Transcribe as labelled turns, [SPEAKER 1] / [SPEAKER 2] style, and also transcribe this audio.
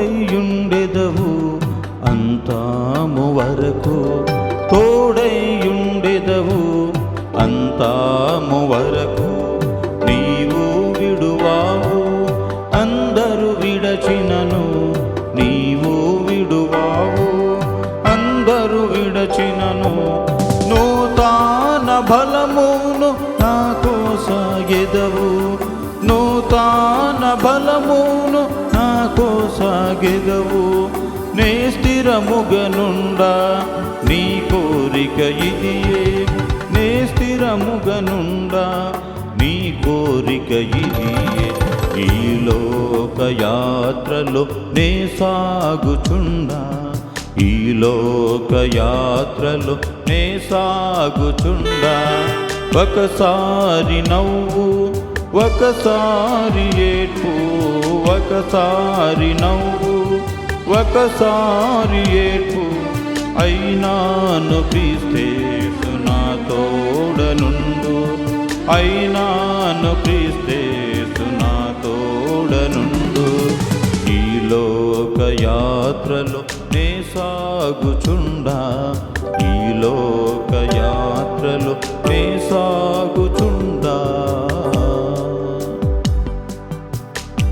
[SPEAKER 1] తోడైయుండెదవు అంతాము వరకు, తోడైయుండెదవు అంతాము వరకు. నీవు విడువావు అందరు విడచినను, నీవు విడువావు అందరు విడచినను. నూతన బలమును నాకు సాగెదవు, నూతన బలమును నాకు సాగెదవు. నే స్థిరముగనుండా నీ కోరిక ఇదియే, నే స్థిరముగనుండా నీ కోరిక ఇదియే. ఈ లోక యాత్రలో నే సాగుచుండా, ఈ లోక యాత్రలో నే సాగుచుండా. ఒకసారి నవ్వు ఒకసారి ఏడ్పు, ఒకసారి నవ్వు ఒకసారి ఏడ్పు. అయినాను క్రీస్తేసు నా తోడనుండు, అయినాను క్రీస్తేసు నా తోడనుండు. ఈ లోక యాత్రలో నే సాగుచుండా, ఈ లోక యాత్రలో నే సాగుచుండా.